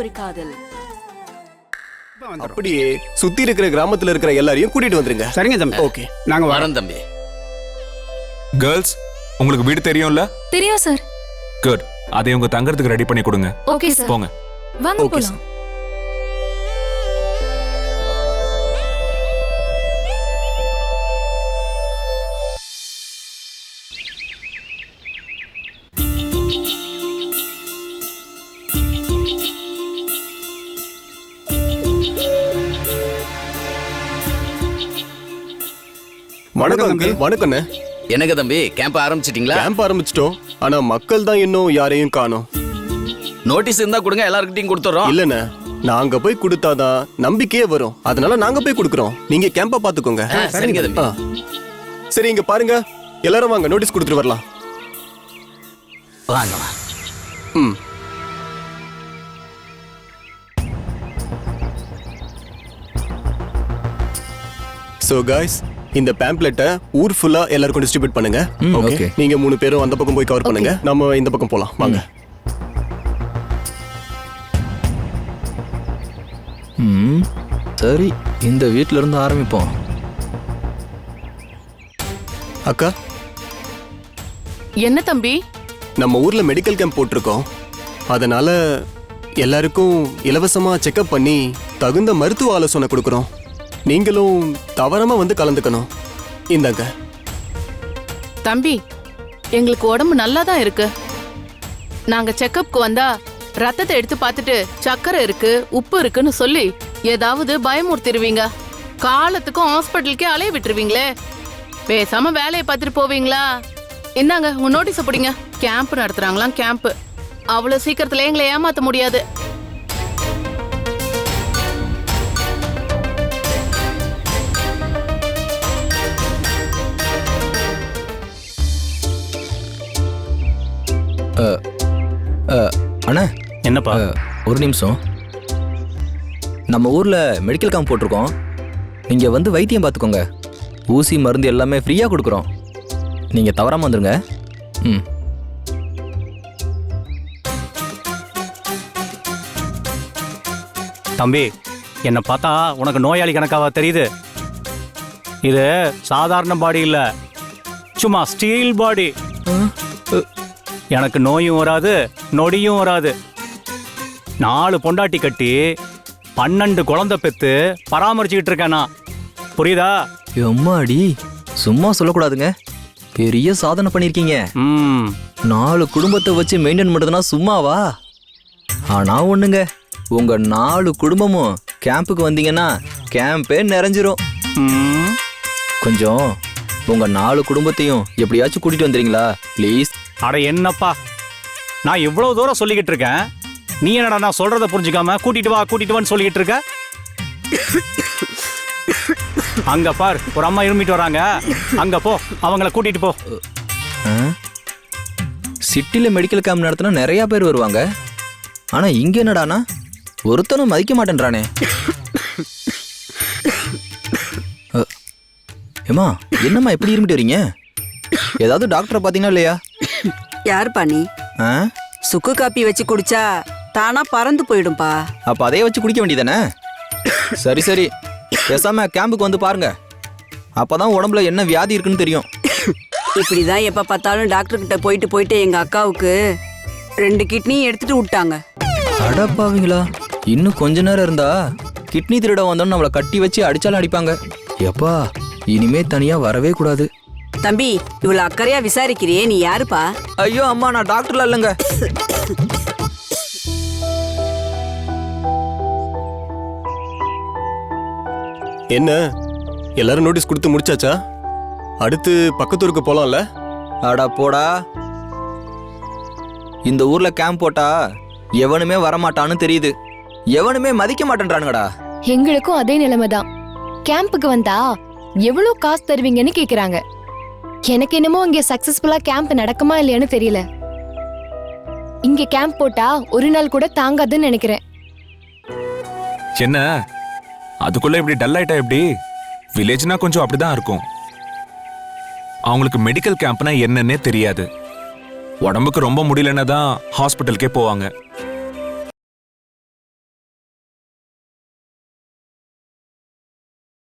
ஒரு காதல். அப்படியே சுத்தி இருக்கிற கிராமத்துல இருக்கிற எல்லாரையும் கூட்டிட்டு வந்துருங்க. சரிங்க தம்பி. ஓகே, நாங்க வரோம் தம்பி. கேர்ள்ஸ், உங்களுக்கு வீடு தெரியும்ல? தெரியும் சார். குட். அதை உங்க தங்கறதுக்கு ரெடி பண்ணி கொடுங்க. Okay sir. போங்க. வாங்க ஓகே போலாம். வணக்கம் அங்கிள். வணக்கண்ணே. எனக்கு தம்பி கேம்ப் ஆரம்பிச்சிட்டீங்களா? கேம்ப் ஆரம்பிச்சிட்டோம். ஆனா மக்கள் தான் இன்னும் யாரையும் காணோம். நோட்டீஸ் இருந்தா கொடுங்க, எல்லாருக்கிட்டையும் கொடுத்துறோம். இல்லண்ணே, நாங்க போய் கொடுத்தாதான் நம்பிக்கையே வரும். அதனால நாங்க போய் கொடுக்குறோம். நீங்க கேம்ப பாத்துக்கோங்க. சரிங்க தம்பி. சரி, இங்க பாருங்க, எல்லாரும் வாங்க, நோட்டீஸ் கொடுத்துட்டு வரலாம். வாங்க. ம். சோ गाइस, இந்த பேம்ப்லெட்டை ஊர் ஃபுல்லா எல்லாருக்கும் டிஸ்ட்ரிபியூட் பண்ணுங்க. ஓகே, நீங்க 3 பேரும் அந்த பக்கம் போய் கவர் பண்ணுங்க. நம்ம இந்த பக்கம் போலாம் வாங்க. சரி, இந்த வீட்ல இருந்து ஆரம்பிப்போம். அக்கா, என்ன தம்பி? நம்ம ஊர்ல மெடிக்கல் கேம்ப் போட்டிருக்கோம். அதனால எல்லாருக்கும் இலவசமா செக்அப் பண்ணி தகுந்த மருத்துவ ஆலோசனை கொடுக்குறோம். நீங்களும் தவறாம வந்து கலந்துக்கணும். இந்தாங்க. தம்பி, எங்களுக்கு உடம்பு நல்லா தான் இருக்கு. நாங்க செக்கப்க்கு வந்தா ரத்தத்தை எடுத்து பார்த்துட்டு சக்கரை இருக்கு, உப்பு இருக்குன்னு சொல்லி ஏதாவது பயமுறுத்திடுவீங்க. காலத்துக்கும் ஹாஸ்பிட்டலுக்கே அலைய விட்டுருவீங்களே. பேசாம வேலையை பார்த்துட்டு போவீங்களா? இந்தாங்க உங்க நோட்டீஸை பிடிங்க. கேம்ப் நடத்துறாங்களாம். கேம்ப் அவ்வளவு சீக்கிரத்துல எங்களை ஏமாத்த முடியாது. அண்ணா, என்னப்பா? ஒரு நிமிஷம். நம்ம ஊர்ல மெடிக்கல் கேம்ப் போட்டிருக்கோம். நீங்க வந்து வைத்தியம் பார்த்துக்கோங்க. ஊசி மருந்து எல்லாமே ஃப்ரீயா கொடுக்குறோம். நீங்க தவறாம வந்துருங்க. ம். தம்பி, என்னை பார்த்தா உனக்கு நோயாளி கணக்காவா தெரியுது? இது சாதாரண பாடி இல்ல, சும்மா ஸ்டீல் பாடி. எனக்கு நோயும் வராது, நொடியும் வராது. 4 பொண்டாட்டி கட்டி 12 குழந்தை பெத்து பராமரிச்சுக்கிட்டு இருக்கேன் நான். புரியுதா? எம்மாடி, சும்மா சொல்லக்கூடாதுங்க. பெரிய சாதனை பண்ணிருக்கீங்க. 4 குடும்பத்தை வச்சு மெயின்டைன் பண்றதுனா சும்மாவா? ஆனா ஒண்ணுங்க, உங்க 4 குடும்பமும் கேம்புக்கு வந்தீங்கன்னா கேம்பே நிறைஞ்சிரும். கொஞ்சம் உங்க 4 குடும்பத்தையும் எப்படியாச்சும் கூட்டிட்டு வந்துறீங்களா ப்ளீஸ்? அட என்னப்பா, நான் இவ்வளவு தூரம் சொல்லிக்கிட்டு இருக்கேன். நீ என்னடா நான் சொல்றத புரிஞ்சுக்காம கூட்டிட்டு வான்னு சொல்லிக்கிட்டு இருக்க? அங்க பார், ஒரு அம்மா இருமிட்டு வராங்க. அங்க போ, அவங்கள கூட்டிட்டு போ. சிட்டில மெடிக்கல் கேம்ப் நடத்தினா நிறைய பேர் வருவாங்க. ஆனா இங்க என்னடானா ஒருத்தனும் மதிக்க மாட்டேன்றானே. ஏமா, என்னம்மா இப்படி இருமிட்டு வரீங்க? ஏதாவது டாக்டரை பாத்தீங்கன்னா இல்லையா? யாருப்பா நீ? சுக்கு காப்பி வச்சு குடிச்சா தானா பறந்து போயிடும்பா. அப்ப அதையே வச்சு குடிக்க வேண்டியதானே? சரி சரி, பேசாம கேம்புக்கு வந்து பாருங்க. அப்பதான் உடம்புல என்ன வியாதி இருக்குன்னு தெரியும். இப்படிதான் எப்ப பார்த்தாலும் டாக்டர் கிட்ட போயிட்டு எங்க அக்காவுக்கு 2 கிட்னியும் எடுத்துட்டு விட்டாங்க. அடப்பாவீங்களா, இன்னும் கொஞ்ச நேரம் இருந்தா கிட்னி திருட வந்தோன்னு நம்மளை கட்டி வச்சு அடிச்சாலும் அடிப்பாங்க. எப்பா, இனிமே தனியா வரவே கூடாது. தம்பி, இவ்வளவு அக்கறையா விசாரிக்கிறியே, நீ யாருப்பா? ஐயோ அம்மா, நான் டாக்டர்ல இல்லைங்க. என்ன, எல்லாரும் நோட்டீஸ் கொடுத்து முடிச்சாச்சா? அடுத்து பக்கத்தூருக்கு போலாம்ல? அடா போடா, இந்த ஊர்ல கேம்ப் போட்டா எவனுமே வரமாட்டான்னு தெரியுது. எவனுமே மதிக்க மாட்டேன்றானுங்கடா. எங்களுக்கும் அதே நிலைமைதான். கேம்புக்கு வந்தா எவ்வளவு காசு தருவீங்கன்னு கேக்குறாங்க. எனக்கு என்னமோ இங்க சக்சஸ்ஃபுல்லா கேம்ப் நடக்குமா இல்லையான்னு தெரியல. இங்க கேம்ப் போட்டா ஒரு நாள் கூட தாங்காதுன்னு நினைக்கிறேன். என்ன அதுக்குள்ள இப்படி டல் ஆயிட்டா எப்படி? வில்லேஜ்னா கொஞ்சம் அப்படிதான் இருக்கும். அவங்களுக்கு மெடிக்கல் கேம்ப்னா என்னன்னே தெரியாது. உடம்புக்கு ரொம்ப முடியலன்னா தான் ஹாஸ்பிட்டலுக்கே போவாங்க.